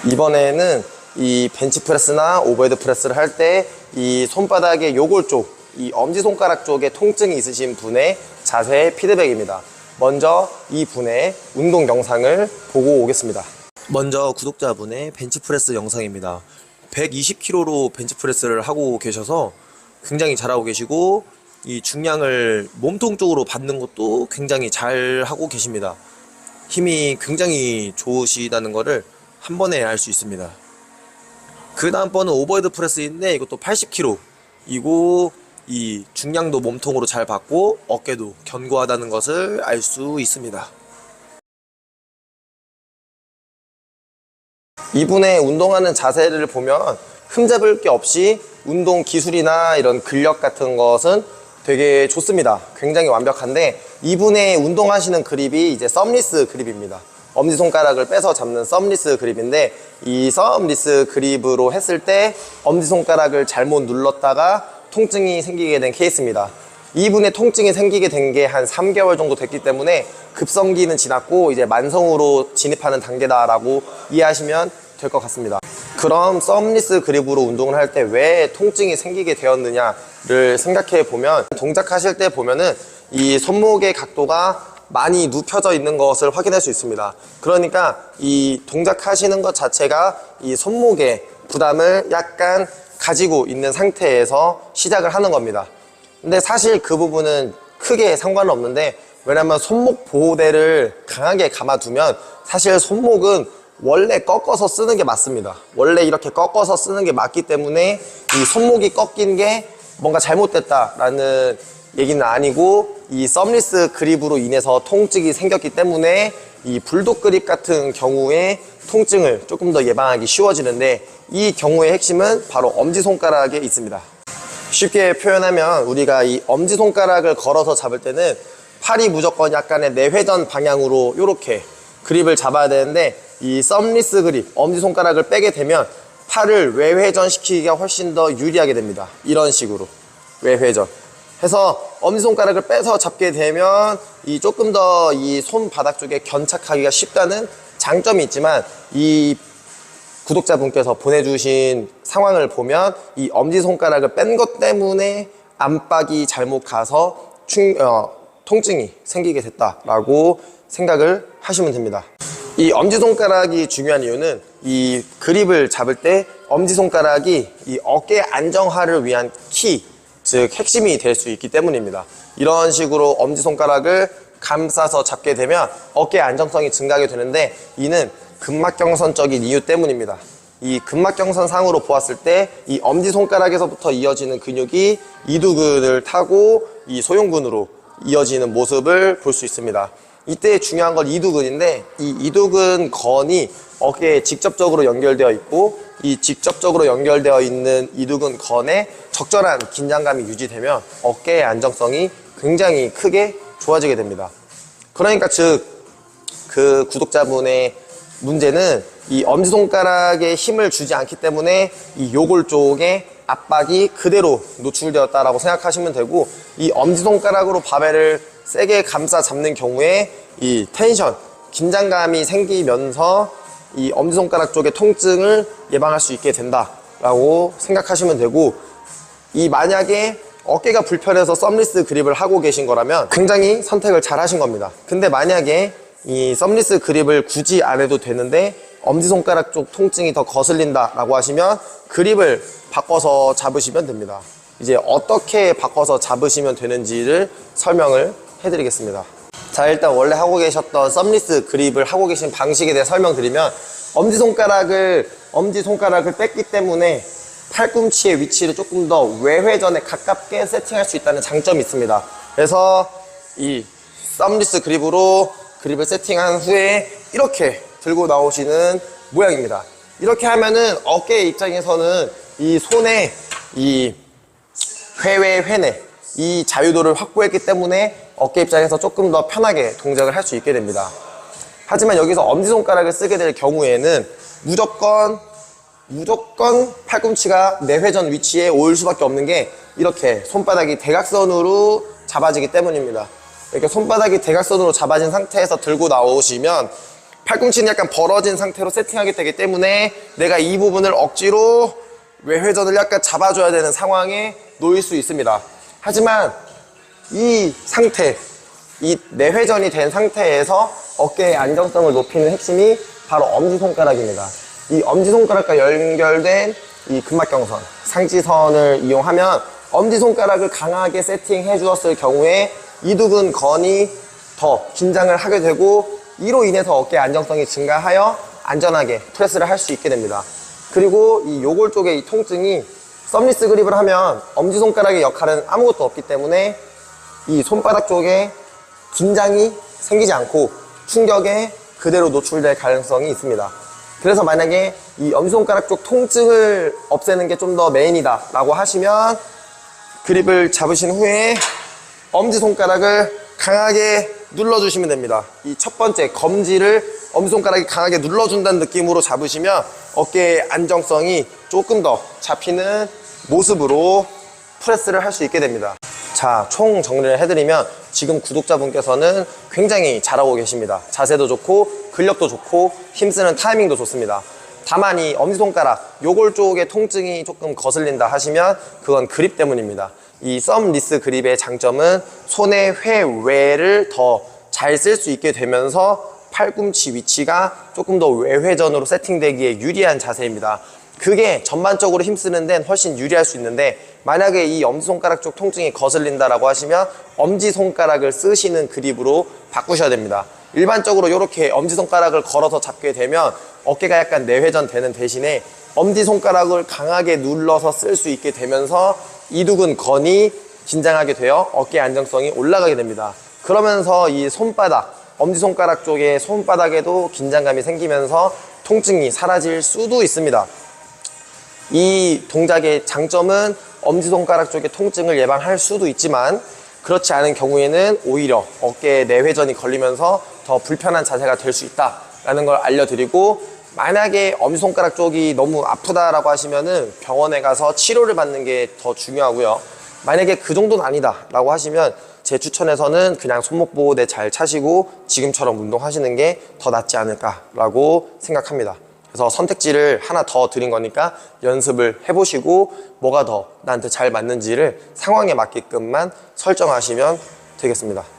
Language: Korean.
이번에는 이 벤치프레스나 오버헤드 프레스를 할 때 이 손바닥의 요골 쪽, 이 엄지손가락 쪽에 통증이 있으신 분의 자세 피드백입니다. 먼저 이 분의 운동 영상을 보고 오겠습니다. 먼저 구독자분의 벤치프레스 영상입니다. 120kg로 벤치프레스를 하고 계셔서 굉장히 잘하고 계시고, 이 중량을 몸통 쪽으로 받는 것도 굉장히 잘 하고 계십니다. 힘이 굉장히 좋으시다는 것을 한 번에 알 수 있습니다. 그 다음 번은 오버헤드 프레스인데 이것도 80kg 이고, 이 중량도 몸통으로 잘 받고 어깨도 견고하다는 것을 알 수 있습니다. 이분의 운동하는 자세를 보면 흠잡을 게 없이 운동 기술이나 이런 근력 같은 것은 되게 좋습니다. 굉장히 완벽한데, 이분의 운동하시는 그립이 이제 썸리스 그립입니다. 엄지손가락을 빼서 잡는 썸리스 그립인데, 이 썸리스 그립으로 했을 때 엄지손가락을 잘못 눌렀다가 통증이 생기게 된 케이스입니다. 이분의 통증이 생기게 된 게 한 3개월 정도 됐기 때문에 급성기는 지났고 이제 만성으로 진입하는 단계다라고 이해하시면 될 것 같습니다. 그럼 썸리스 그립으로 운동을 할 때 왜 통증이 생기게 되었느냐를 생각해 보면, 동작하실 때 보면은 이 손목의 각도가 많이 눕혀져 있는 것을 확인할 수 있습니다. 그러니까 이 동작하시는 것 자체가 이 손목의 부담을 약간 가지고 있는 상태에서 시작을 하는 겁니다. 근데 사실 그 부분은 크게 상관은 없는데, 왜냐면 손목 보호대를 강하게 감아두면 사실 손목은 원래 꺾어서 쓰는 게 맞습니다. 원래 이렇게 꺾어서 쓰는 게 맞기 때문에 이 손목이 꺾인 게 뭔가 잘못됐다라는 얘기는 아니고, 이 썸리스 그립으로 인해서 통증이 생겼기 때문에 이 불독 그립 같은 경우에 통증을 조금 더 예방하기 쉬워지는데, 이 경우의 핵심은 바로 엄지손가락에 있습니다. 쉽게 표현하면 우리가 이 엄지손가락을 걸어서 잡을 때는 팔이 무조건 약간의 내회전 방향으로 이렇게 그립을 잡아야 되는데, 이 썸리스 그립, 엄지손가락을 빼게 되면 팔을 외회전 시키기가 훨씬 더 유리하게 됩니다. 이런 식으로 외회전 해서 엄지손가락을 빼서 잡게 되면 이 조금 더 이 손바닥 쪽에 견착하기가 쉽다는 장점이 있지만, 이 구독자분께서 보내주신 상황을 보면 이 엄지손가락을 뺀 것 때문에 안박이 잘못 가서 통증이 생기게 됐다라고 생각을 하시면 됩니다. 이 엄지손가락이 중요한 이유는 이 그립을 잡을 때 엄지손가락이 이 어깨 안정화를 위한 키, 즉 핵심이 될 수 있기 때문입니다. 이런 식으로 엄지손가락을 감싸서 잡게 되면 어깨 안정성이 증가하게 되는데, 이는 근막경선적인 이유 때문입니다. 이 근막경선 상으로 보았을 때 이 엄지손가락에서부터 이어지는 근육이 이두근을 타고 이 소흉근으로 이어지는 모습을 볼 수 있습니다. 이때 중요한 건 이두근인데, 이 이두근 건이 어깨에 직접적으로 연결되어 있고, 이 직접적으로 연결되어 있는 이두근 건에 적절한 긴장감이 유지되면 어깨의 안정성이 굉장히 크게 좋아지게 됩니다. 그러니까 그 구독자분의 문제는 이 엄지손가락에 힘을 주지 않기 때문에 이 요골 쪽에 압박이 그대로 노출되었다라고 생각하시면 되고, 이 엄지손가락으로 바벨을 세게 감싸 잡는 경우에 이 텐션, 긴장감이 생기면서 이 엄지손가락 쪽의 통증을 예방할 수 있게 된다라고 생각하시면 되고, 이 만약에 어깨가 불편해서 썸리스 그립을 하고 계신 거라면 굉장히 선택을 잘 하신 겁니다. 근데 만약에 이 썸리스 그립을 굳이 안 해도 되는데 엄지손가락 쪽 통증이 더 거슬린다 라고 하시면 그립을 바꿔서 잡으시면 됩니다. 이제 어떻게 바꿔서 잡으시면 되는지를 설명을 해드리겠습니다. 자, 일단 원래 하고 계셨던 썸리스 그립을 하고 계신 방식에 대해 설명드리면, 엄지손가락을 뺐기 때문에 팔꿈치의 위치를 조금 더 외회전에 가깝게 세팅할 수 있다는 장점이 있습니다. 그래서 이 썸리스 그립으로 그립을 세팅한 후에 이렇게 들고 나오시는 모양입니다. 이렇게 하면은 어깨 입장에서는 이 손에 이 회내 이 자유도를 확보했기 때문에 어깨 입장에서 조금 더 편하게 동작을 할 수 있게 됩니다. 하지만 여기서 엄지손가락을 쓰게 될 경우에는 무조건 팔꿈치가 내회전 위치에 올 수밖에 없는 게, 이렇게 손바닥이 대각선으로 잡아지기 때문입니다. 이렇게 손바닥이 대각선으로 잡아진 상태에서 들고 나오시면 팔꿈치는 약간 벌어진 상태로 세팅하게 되기 때문에 내가 이 부분을 억지로 외회전을 약간 잡아줘야 되는 상황에 놓일 수 있습니다. 하지만 이 상태, 이 내회전이 된 상태에서 어깨의 안정성을 높이는 핵심이 바로 엄지손가락입니다. 이 엄지손가락과 연결된 이 근막경선, 상지선을 이용하면 엄지손가락을 강하게 세팅해 주었을 경우에 이두근건이 더 긴장을 하게 되고 이로 인해서 어깨 안정성이 증가하여 안전하게 프레스를 할 수 있게 됩니다. 그리고 이 요골 쪽의 이 통증이 썸리스 그립을 하면 엄지손가락의 역할은 아무것도 없기 때문에 이 손바닥 쪽에 긴장이 생기지 않고 충격에 그대로 노출될 가능성이 있습니다. 그래서 만약에 이 엄지손가락 쪽 통증을 없애는 게 좀 더 메인이다 라고 하시면 그립을 잡으신 후에 엄지손가락을 강하게 눌러주시면 됩니다. 이 첫 번째 검지를 엄지손가락이 강하게 눌러준다는 느낌으로 잡으시면 어깨의 안정성이 조금 더 잡히는 모습으로 프레스를 할 수 있게 됩니다. 자, 총 정리를 해드리면 지금 구독자분께서는 굉장히 잘하고 계십니다. 자세도 좋고 근력도 좋고 힘쓰는 타이밍도 좋습니다. 다만 이 엄지손가락 요골 쪽의 통증이 조금 거슬린다 하시면 그건 그립 때문입니다. 이 썸리스 그립의 장점은 손의 회외를 더 잘 쓸 수 있게 되면서 팔꿈치 위치가 조금 더 외회전으로 세팅되기에 유리한 자세입니다. 그게 전반적으로 힘쓰는 데는 훨씬 유리할 수 있는데 만약에 이 엄지손가락 쪽 통증이 거슬린다라고 하시면 엄지손가락을 쓰시는 그립으로 바꾸셔야 됩니다. 일반적으로 이렇게 엄지손가락을 걸어서 잡게 되면 어깨가 약간 내회전 되는 대신에 엄지손가락을 강하게 눌러서 쓸 수 있게 되면서 이두근건이 긴장하게 되어 어깨 안정성이 올라가게 됩니다. 그러면서 이 손바닥, 엄지손가락 쪽에 손바닥에도 긴장감이 생기면서 통증이 사라질 수도 있습니다. 이 동작의 장점은 엄지손가락 쪽의 통증을 예방할 수도 있지만 그렇지 않은 경우에는 오히려 어깨에 내회전이 걸리면서 더 불편한 자세가 될 수 있다라는 걸 알려드리고 만약에 엄지손가락 쪽이 너무 아프다라고 하시면은 병원에 가서 치료를 받는 게 더 중요하고요. 만약에 그 정도는 아니다 라고 하시면 제 추천에서는 그냥 손목 보호대 잘 차시고 지금처럼 운동하시는 게 더 낫지 않을까라고 생각합니다. 그래서 선택지를 하나 더 드린 거니까 연습을 해보시고 뭐가 더 나한테 잘 맞는지를 상황에 맞게끔만 설정하시면 되겠습니다.